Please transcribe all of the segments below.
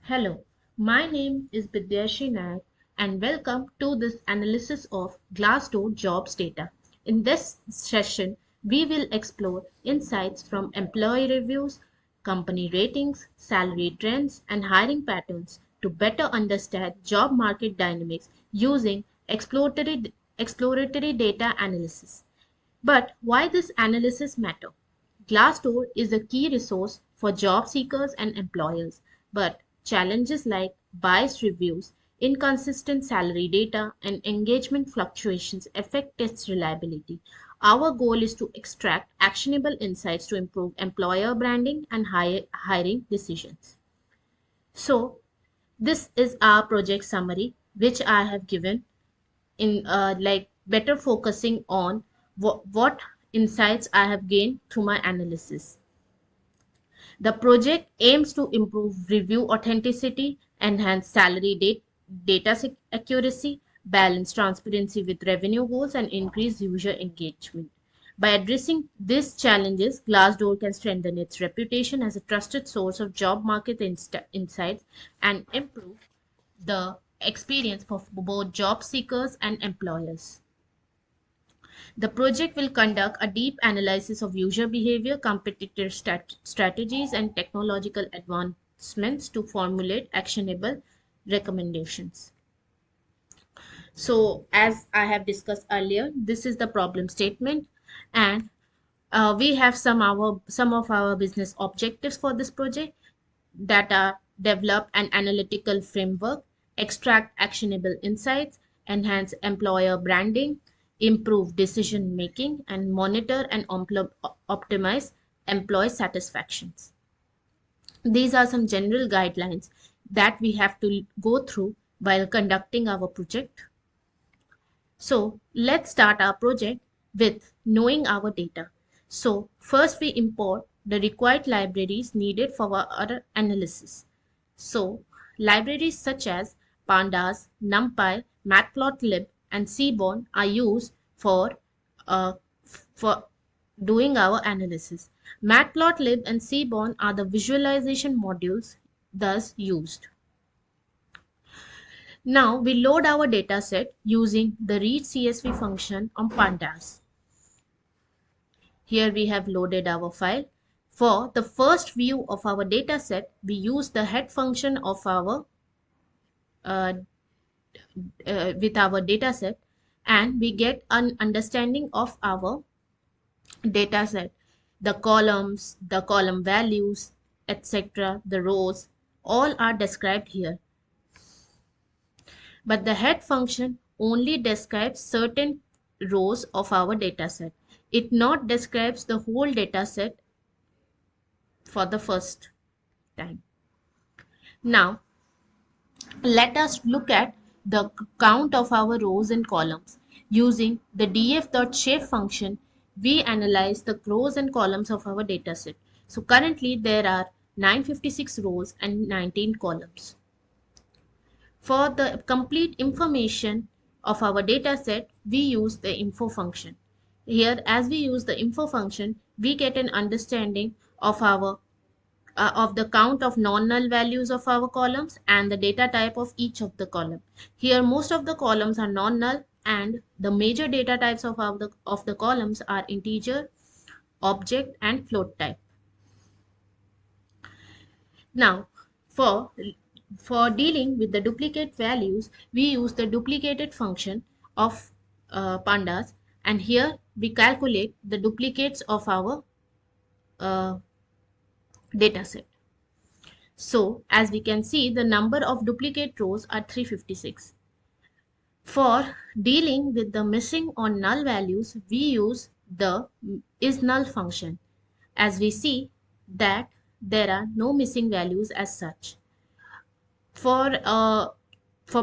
Hello, my name is Bidyashree Nayak and welcome to this analysis of Glassdoor jobs data. In this session, we will explore insights from employee reviews, company ratings, salary trends, and hiring patterns to better understand job market dynamics using exploratory data analysis. But why this analysis matter? Glassdoor is a key resource for job seekers and employers, but challenges like biased reviews, inconsistent salary data, and engagement fluctuations affect its reliability. Our goal is to extract actionable insights to improve employer branding and hiring decisions. So, this is our project summary, which I have given in better focusing on what insights I have gained through my analysis. The project aims to improve review authenticity, enhance data accuracy, balance transparency with revenue goals, and increase user engagement. By addressing these challenges, Glassdoor can strengthen its reputation as a trusted source of job market insights and improve the experience for both job seekers and employers. The project will conduct a deep analysis of user behavior, competitor strategies, and technological advancements to formulate actionable recommendations. So, as I have discussed earlier, this is the problem statement, and we have some of our business objectives for this project that are develop an analytical framework, extract actionable insights, enhance employer branding, improve decision making, and monitor and optimize employee satisfactions. These are some general guidelines that we have to go through while conducting our project. So let's start our project with knowing our data. So first we import the required libraries needed for our analysis. So libraries such as Pandas, NumPy, Matplotlib, and Seaborn are used uh, for doing our analysis. Matplotlib and Seaborn are the visualization modules thus used. Now we load our dataset using the read CSV function on Pandas. Here we have loaded our file. For the first view of our dataset, we use the head function of our uh, with our dataset, and we get an understanding of our dataset, the columns, the column values, etc., the rows, all are described here. But the head function only describes certain rows of our dataset. It not describes the whole dataset for the first time. Now, let us look at the count of our rows and columns. Using the df.shape function, we analyze the rows and columns of our dataset. So currently there are 956 rows and 19 columns. For the complete information of our dataset, we use the info function. Here, as we use the info function, we get an understanding of the count of non-null values of our columns and the data type of each of the column. Here, most of the columns are non-null, and the major data types of the columns are integer, object, and float type. Now, for dealing with the duplicate values, we use the duplicated function of pandas, and here we calculate the duplicates of our uh, dataset. So as we can see, the number of duplicate rows are 356. For dealing with the missing or null values, we use the isNull function, as we see that there are no missing values as such. For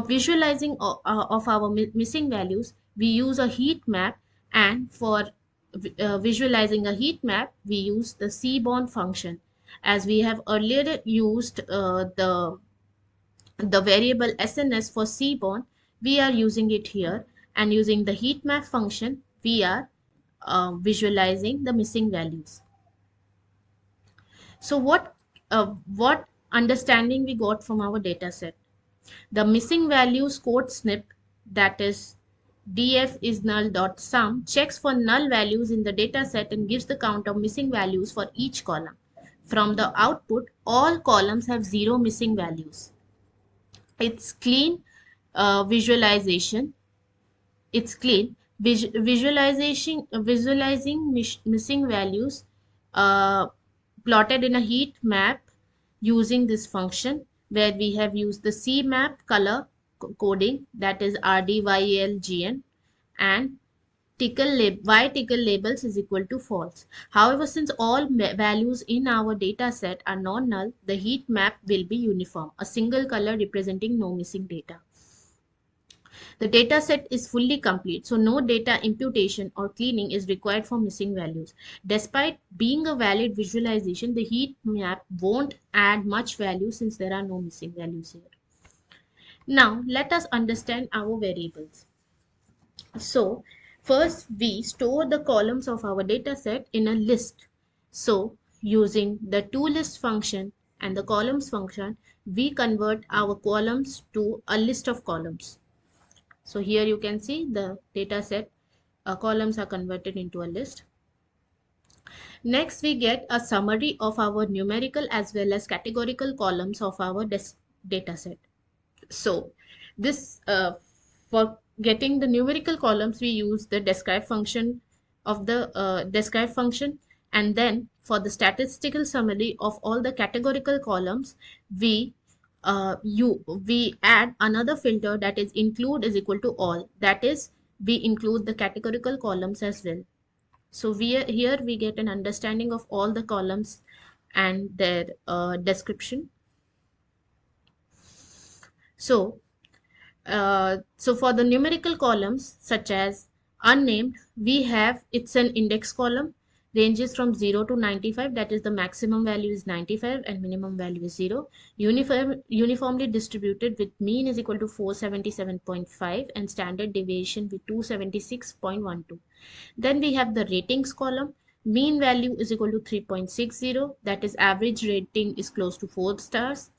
visualizing of our missing values, we use a heat map, and for visualizing a heat map, we use the Seaborn function. As we have earlier used the variable SNS for Seaborn, we are using it here, and using the heat map function, we are visualizing the missing values. So what understanding we got from our data set. The missing values code snip, that is df is null dot sum, checks for null values in the data set and gives the count of missing values for each column. From the output, all columns have 0 missing values. It's clean visualization. It's clean. Visualizing missing values uh, plotted in a heat map using this function, where we have used the CMap color coding, that is RDYELGN, and tickle labels is equal to false. However, since all values in our data set are non-null, the heat map will be uniform, a single color representing no missing data. The data set is fully complete, so no data imputation or cleaning is required for missing values. Despite being a valid visualization, the heat map won't add much value since there are no missing values here. Now, let us understand our variables. So, first we store the columns of our data set in a list. So, using the toList function and the columns function, we convert our columns to a list of columns. So here you can see the data set columns are converted into a list. Next, we get a summary of our numerical as well as categorical columns of our data set. So this for getting the numerical columns, we use the describe function of the describe function, and then for the statistical summary of all the categorical columns, we add another filter, that is include is equal to all, that is we include the categorical columns as well. So here we get an understanding of all the columns and their description. So for the numerical columns such as unnamed, we have it's an index column, ranges from 0 to 95, that is the maximum value is 95 and minimum value is 0. Uniformly distributed with mean is equal to 477.5 and standard deviation with 276.12. Then we have the ratings column. Mean value is equal to 3.60, that is average rating is close to 4 stars.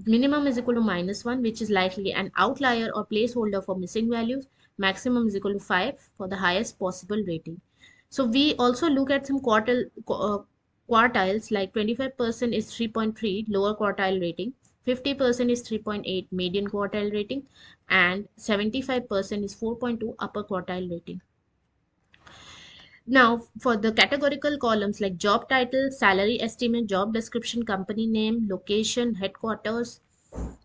Minimum is equal to -1, which is likely an outlier or placeholder for missing values. Maximum is equal to 5 for the highest possible rating. So we also look at some quartiles, like 25% is 3.3 lower quartile rating, 50% is 3.8 median quartile rating, and 75% is 4.2 upper quartile rating. Now, for the categorical columns like job title, salary estimate, job description, company name, location, headquarters,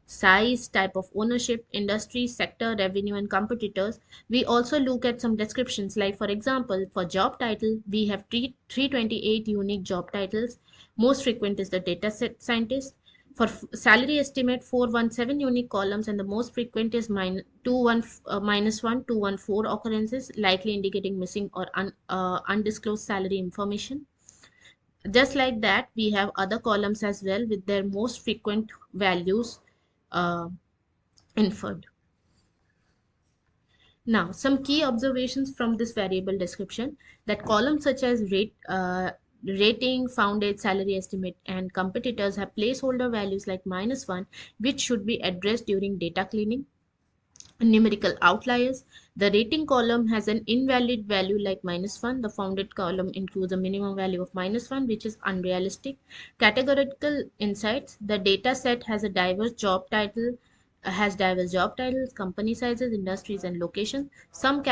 size, type of ownership, industry, sector, revenue, and competitors, we also look at some descriptions. Like, for example, for job title, we have 328 unique job titles. Most frequent is the data set scientist. For salary estimate, 417 unique columns, and the most frequent is -1, 214 occurrences, likely indicating missing or undisclosed salary information. Just like that, we have other columns as well with their most frequent values inferred. Now, some key observations from this variable description, that columns such as rating, founded, salary estimate, and competitors have placeholder values like -1, which should be addressed during data cleaning. Numerical outliers, the rating column has an invalid value like -1. The founded column includes a minimum value of -1, which is unrealistic. Categorical insights, the data set has a diverse job titles, company sizes, industries, and locations. Some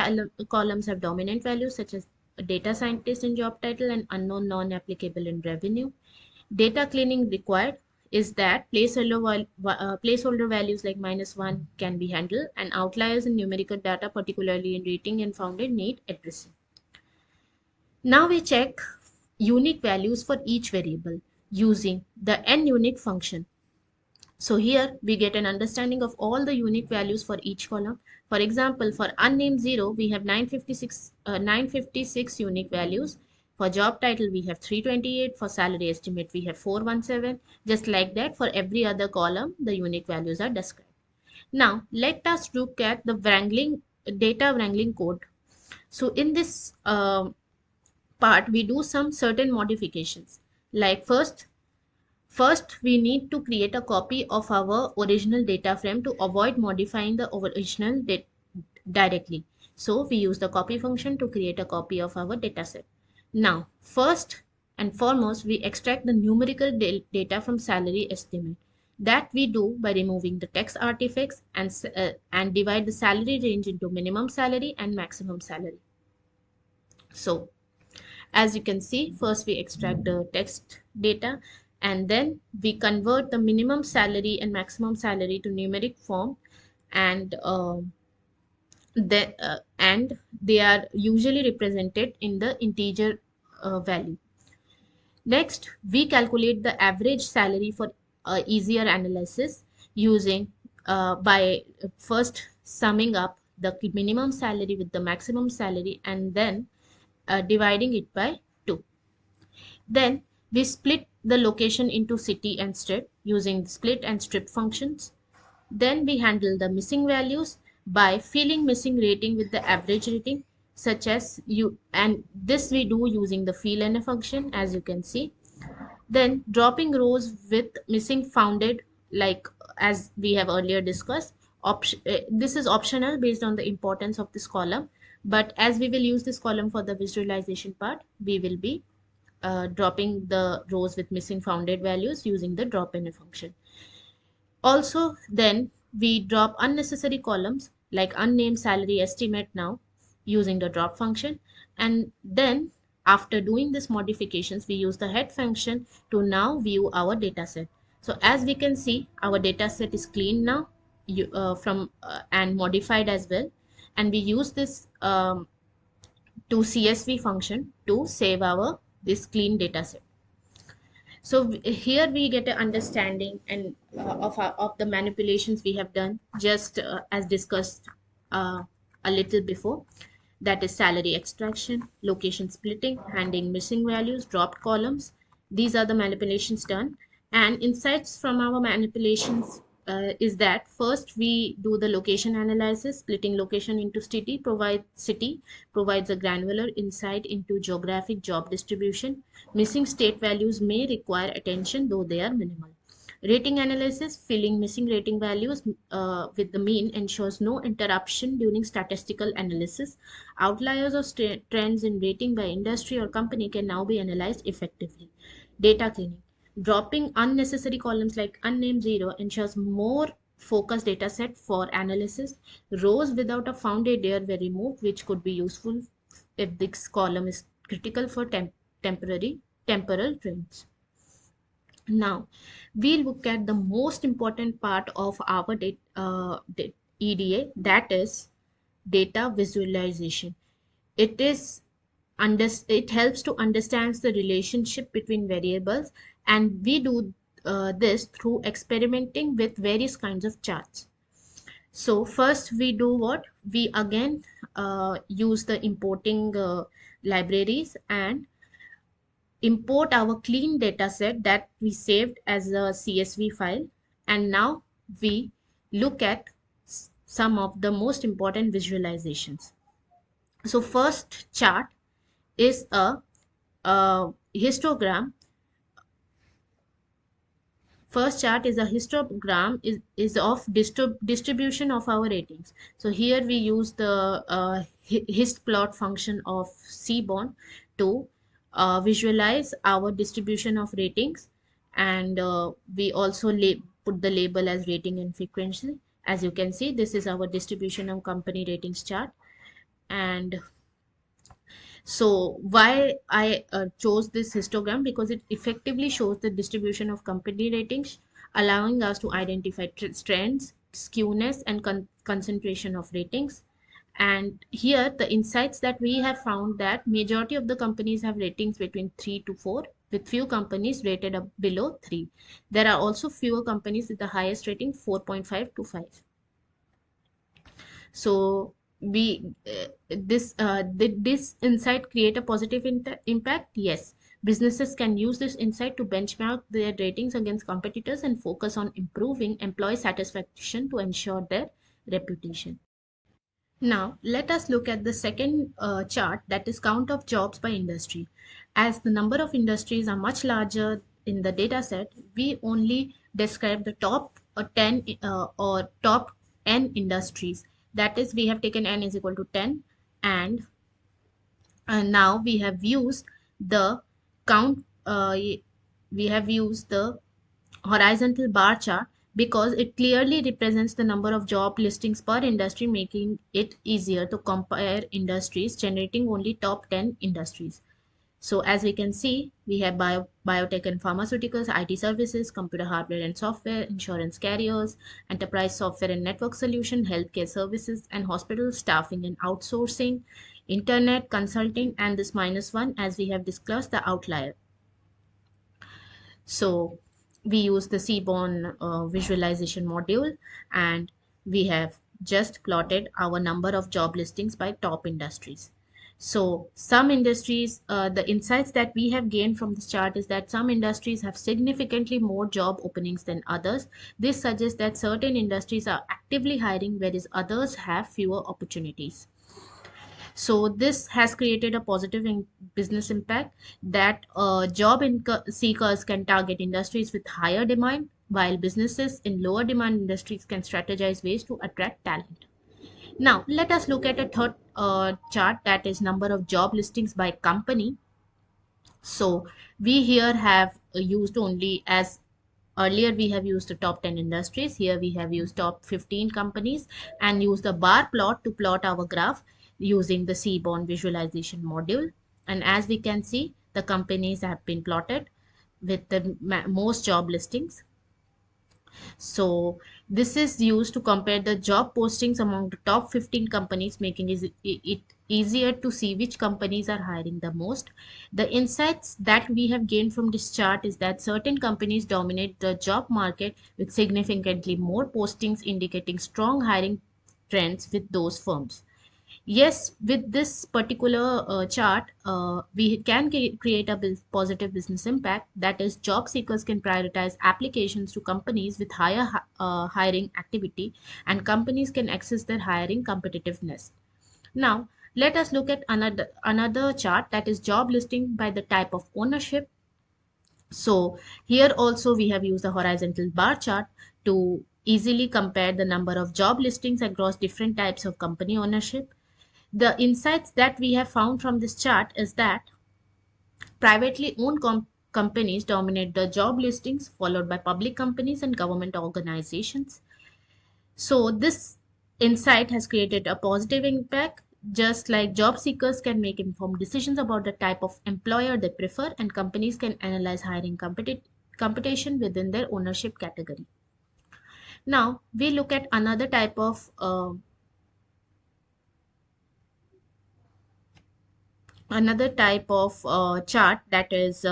columns have dominant values such as data scientist in job title and unknown non-applicable in revenue. Data cleaning required is that placeholder values like -1 can be handled, and outliers in numerical data, particularly in rating and founded, need addressing. Now we check unique values for each variable using the nUnique function. So here we get an understanding of all the unique values for each column. For example, for unnamed 0, we have 956 unique values. For job title, we have 328. For salary estimate, we have 417. Just like that, for every other column, the unique values are described. Now, let us look at the data wrangling code. So in this part, we do some certain modifications. Like first, First, we need to create a copy of our original data frame to avoid modifying the original directly. So we use the copy function to create a copy of our dataset. Now, first and foremost, we extract the numerical data from salary estimate. That we do by removing the text artifacts and divide the salary range into minimum salary and maximum salary. So as you can see, first we extract the text data and then we convert the minimum salary and maximum salary to numeric form, and and they are usually represented in the integer value. Next, we calculate the average salary for easier analysis using by first summing up the minimum salary with the maximum salary and then dividing it by 2. Then we split the location into city and state using split and strip functions. Then we handle the missing values by filling missing rating with the average rating, such as and this we do using the fill function, as you can see. Then dropping rows with missing founded, like as we have earlier discussed. This is optional based on the importance of this column, but as we will use this column for the visualization part, we will be dropping the rows with missing founded values using the drop-in function. Also, then we drop unnecessary columns like unnamed salary estimate now using the drop function. And then after doing this modifications, we use the head function to now view our data set. So as we can see, our data set is clean now and modified as well. And we use this to CSV function to save our this clean data set. So here we get an understanding and of the manipulations we have done, just as discussed a little before. That is salary extraction, location splitting, handling missing values, dropped columns. These are the manipulations done. And insights from our manipulations is that first we do the location analysis, splitting location into city provides a granular insight into geographic job distribution. Missing state values may require attention, though they are minimal. Rating analysis, filling missing rating values with the mean ensures no interruption during statistical analysis. Outliers or trends in rating by industry or company can now be analyzed effectively. Data cleaning. Dropping unnecessary columns like unnamed 0 ensures more focused data set for analysis. Rows without a founded layer were removed, which could be useful if this column is critical for temporal trends. Now, we look at the most important part of our EDA, that is data visualization. It helps to understand the relationship between variables, and we do this through experimenting with various kinds of charts. So first we do what? We again use the importing libraries and import our clean data set that we saved as a CSV file, and now we look at some of the most important visualizations. So first chart is a histogram. First chart is a histogram is of distribution of our ratings. So here we use the histplot function of Seaborn to visualize our distribution of ratings, and we also put the label as rating and frequency. As you can see, this is our distribution of company ratings chart. And so why I chose this histogram? Because it effectively shows the distribution of company ratings, allowing us to identify trends, skewness, and concentration of ratings. And here the insights that we have found that majority of the companies have ratings between 3 to 4, with few companies rated up below 3. There are also fewer companies with the highest rating 4.5 to 5. So did this insight create a positive impact? Yes. Businesses can use this insight to benchmark their ratings against competitors and focus on improving employee satisfaction to ensure their reputation. Now, let us look at the second chart, that is count of jobs by industry. As the number of industries are much larger in the data set, we only describe the top 10 or top n industries. That is, we have taken n is equal to 10, and now we have used the count, we have used the horizontal bar chart because it clearly represents the number of job listings per industry, making it easier to compare industries, generating only top 10 industries. So as we can see, we have biotech and pharmaceuticals, IT services, computer hardware and software, insurance carriers, enterprise software and network solution, healthcare services and hospital staffing and outsourcing, internet consulting, and this minus one, as we have discussed, the outlier. So we use the Seaborn visualization module, and we have just plotted our number of job listings by top industries. So some industries, the insights that we have gained from this chart is that some industries have significantly more job openings than others. This suggests that certain industries are actively hiring, whereas others have fewer opportunities. So this has created a positive business impact that seekers can target industries with higher demand, while businesses in lower demand industries can strategize ways to attract talent. Now, let us look at a third chart, that is number of job listings by company. So we here have used only, as earlier we have used the top 10 industries. Here we have used top 15 companies and used the bar plot to plot our graph using the Seaborn visualization module. And as we can see, the companies have been plotted with the most job listings. So this is used to compare the job postings among the top 15 companies, making it easier to see which companies are hiring the most. The insights that we have gained from this chart is that certain companies dominate the job market with significantly more postings, indicating strong hiring trends with those firms. Yes, with this particular chart, we can create a positive business impact. That is, job seekers can prioritize applications to companies with higher hiring activity, and companies can access their hiring competitiveness. Now, let us look at another chart, that is job listing by the type of ownership. So here also we have used the horizontal bar chart to easily compare the number of job listings across different types of company ownership. The insights that we have found from this chart is that privately owned companies dominate the job listings, followed by public companies and government organizations. So this insight has created a positive impact. Just like job seekers can make informed decisions about the type of employer they prefer, and companies can analyze hiring competition within their ownership category. Now we look at another type of chart, that is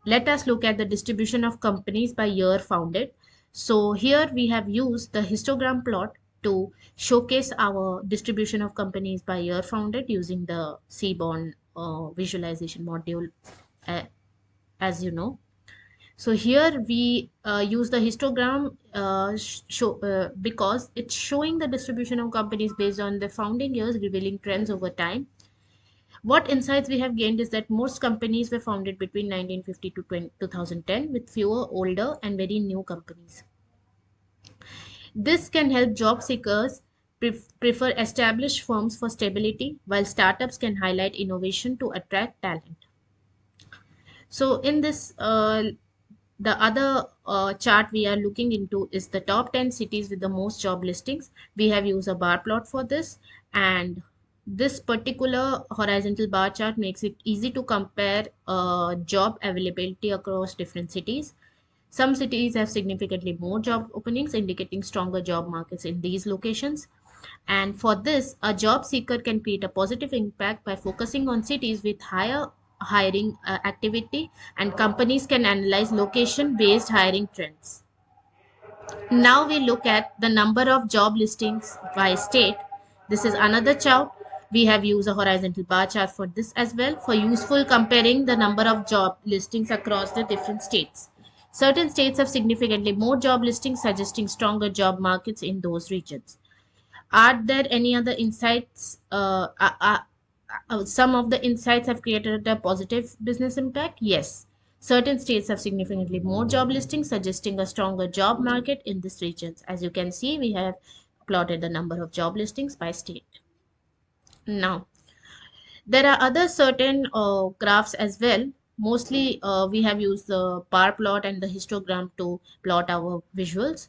let us look at the distribution of companies by year founded. So here we have used the histogram plot to showcase our distribution of companies by year founded using the Seaborn visualization module, uh, as you know. So here we use the histogram because it's showing the distribution of companies based on the founding years, revealing trends over time. What insights we have gained is that most companies were founded between 1950 to 2010, with fewer older and very new companies. This can help job seekers prefer established firms for stability, while startups can highlight innovation to attract talent. So in this, the other chart we are looking into is the top 10 cities with the most job listings. We have used a bar plot for this, and this particular horizontal bar chart makes it easy to compare job availability across different cities. Some cities have significantly more job openings, indicating stronger job markets in these locations. And for this, a job seeker can create a positive impact by focusing on cities with higher hiring activity, and companies can analyze location based hiring trends. Now we look at the number of job listings by state. This is another chart. We have used a horizontal bar chart for this as well, for useful comparing the number of job listings across the different states. Certain states have significantly more job listings, suggesting stronger job markets in those regions. Are there any other insights? Some of the insights have created a positive business impact. Yes. Certain states have significantly more job listings, suggesting a stronger job market in these regions. As you can see, we have plotted the number of job listings by state. Now, there are other certain graphs as well. Mostly, we have used the bar plot and the histogram to plot our visuals.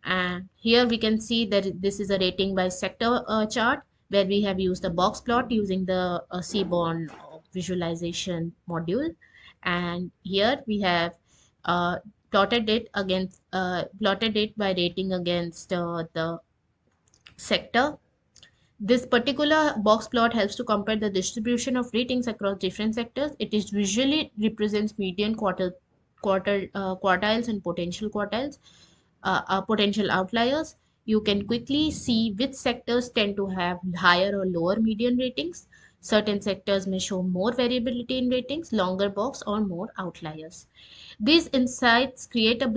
And here we can see that this is a rating by sector chart, where we have used a box plot using the Seaborn visualization module. And here we have uh, plotted it by rating against the sector. This particular box plot helps to compare the distribution of ratings across different sectors. It is visually represents median quartiles and potential outliers. You can quickly see which sectors tend to have higher or lower median ratings. Certain sectors may show more variability in ratings, longer box, or more outliers. These insights create a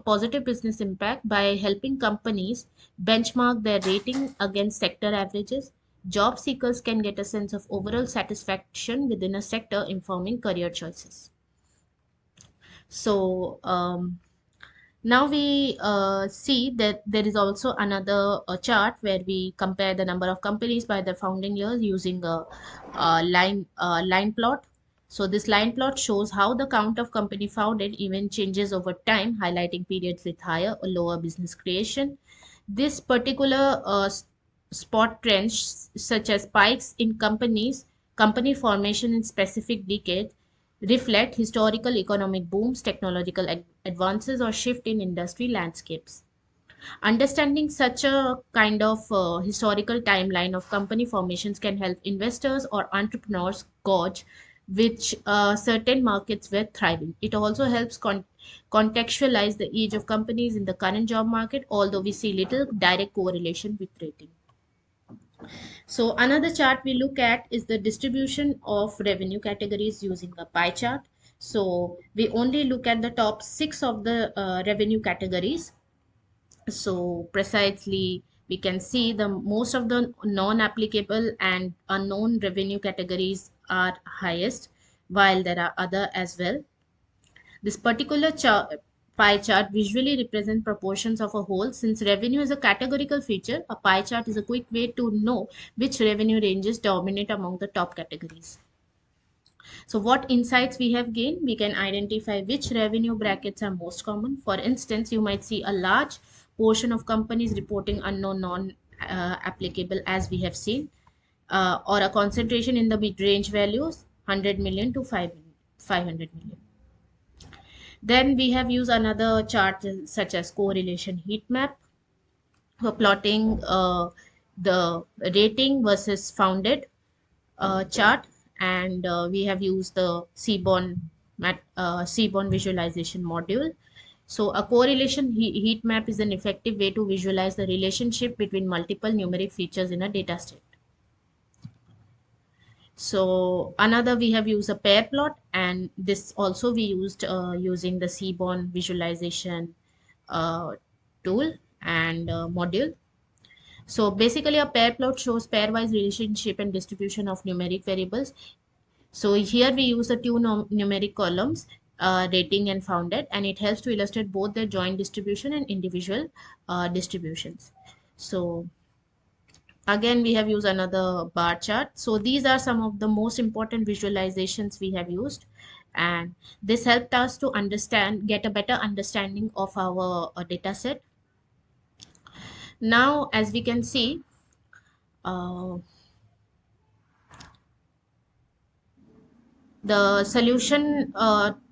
positive business impact by helping companies benchmark their rating against sector averages. Job seekers can get a sense of overall satisfaction within a sector, informing career choices. So, now we see that there is also another chart where we compare the number of companies by their founding years using a line plot. So this line plot shows how the count of company founded even changes over time, highlighting periods with higher or lower business creation. This particular spot trends, such as spikes in company formation in specific decades, reflect historical economic booms, technological advances, or shift in industry landscapes. Understanding such a kind of historical timeline of company formations can help investors or entrepreneurs gauge which certain markets were thriving. It also helps contextualize the age of companies in the current job market, although we see little direct correlation with rating. So another chart we look at is the distribution of revenue categories using a pie chart. So we only look at the top six of the revenue categories. So precisely, we can see the most of the non-applicable and unknown revenue categories are highest, while there are other as well. This particular pie chart visually represents proportions of a whole. Since revenue is a categorical feature, a pie chart is a quick way to know which revenue ranges dominate among the top categories. So what insights we have gained? We can identify which revenue brackets are most common. For instance, you might see a large portion of companies reporting unknown non-applicable, as we have seen, or a concentration in the mid-range values, 100 million to 500 million. Then we have used another chart such as correlation heat map for plotting the rating versus founded chart, and we have used the Seaborn visualization module. So a correlation heat map is an effective way to visualize the relationship between multiple numeric features in a data set. So another, we have used a pair plot, and this also we used using the Seaborn visualization uh, tool and module. So basically a pair plot shows pairwise relationship and distribution of numeric variables. So here we use the two numeric columns, rating and founded, and it helps to illustrate both their joint distribution and individual distributions. So again, we have used another bar chart. So these are some of the most important visualizations we have used, and this helped us to get a better understanding of our data set. Now, as we can see, uh, the solution,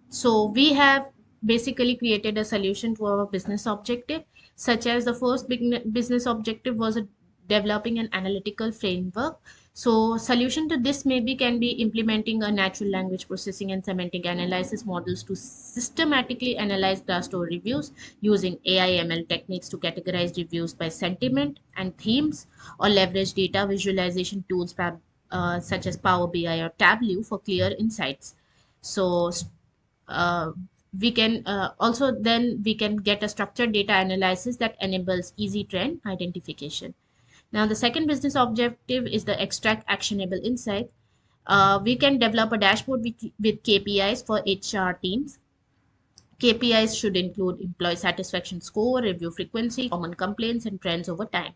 so we have basically created a solution to our business objective, such as the first big business objective was developing an analytical framework. So solution to this maybe can be implementing a natural language processing and semantic analysis models to systematically analyze Glassdoor reviews using AI ML techniques to categorize reviews by sentiment and themes, or leverage data visualization tools such as Power BI or Tableau for clear insights. So uh, we can also then we can get a structured data analysis that enables easy trend identification. Now the second business objective is the extract actionable insight. We can develop a dashboard with KPIs for HR teams. KPIs should include employee satisfaction score, review frequency, common complaints, and trends over time.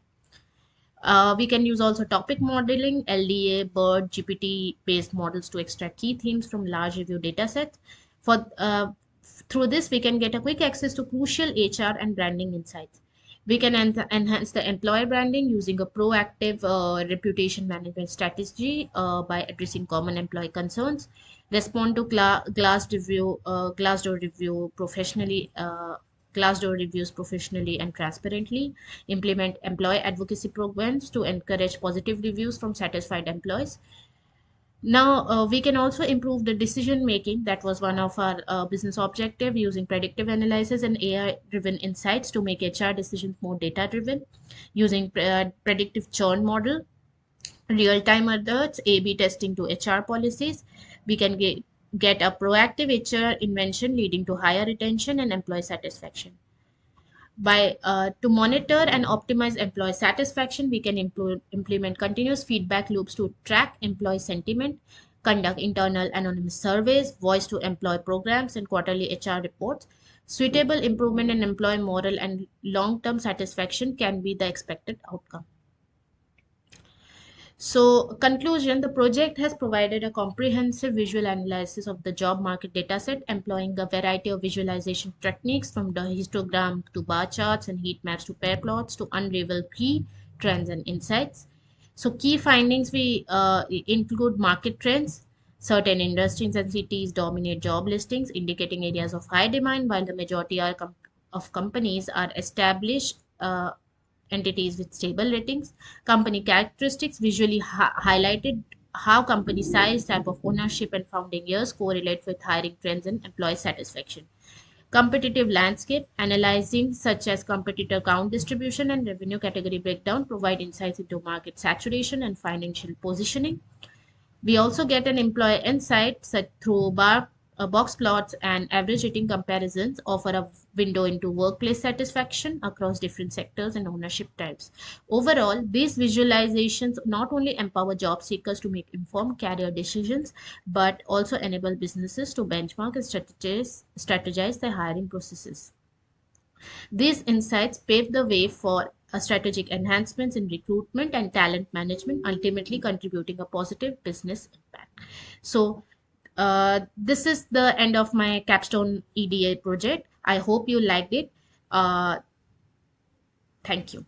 We can use also topic modeling, LDA, BERT, GPT-based models to extract key themes from large review datasets. Through this, we can get a quick access to crucial HR and branding insights. We can enhance the employer branding using a proactive reputation management strategy by addressing common employee concerns, respond to Glassdoor review professionally. Glassdoor reviews professionally and transparently, implement employee advocacy programs to encourage positive reviews from satisfied employees. Now, we can also improve the decision making. That was one of our business objective, using predictive analysis and AI driven insights to make HR decisions more data driven, using predictive churn model, real time alerts, A/B testing to HR policies. We can get a proactive HR invention leading to higher retention and employee satisfaction. By To monitor and optimize employee satisfaction, we can implement continuous feedback loops to track employee sentiment, conduct internal anonymous surveys, voice to employee programs, and quarterly HR reports. Suitable improvement in employee moral and long-term satisfaction can be the expected outcome. So, conclusion, the project has provided a comprehensive visual analysis of the job market dataset, employing a variety of visualization techniques from the histogram to bar charts and heat maps to pair plots to unravel key trends and insights. So, key findings we include market trends. Certain industries and cities dominate job listings, indicating areas of high demand, while the majority of companies are established entities with stable ratings. Company characteristics visually highlighted how company size, type of ownership, and founding years correlate with hiring trends and employee satisfaction. Competitive landscape analyzing such as competitor count distribution and revenue category breakdown provide insights into market saturation and financial positioning. We also get an employee insight set through box plots and average rating comparisons offer a window into workplace satisfaction across different sectors and ownership types. Overall, these visualizations not only empower job seekers to make informed career decisions, but also enable businesses to benchmark and strategize their hiring processes. These insights pave the way for strategic enhancements in recruitment and talent management, ultimately contributing a positive business impact. So, this is the end of my capstone EDA project. I hope you liked it. Uh, Thank you.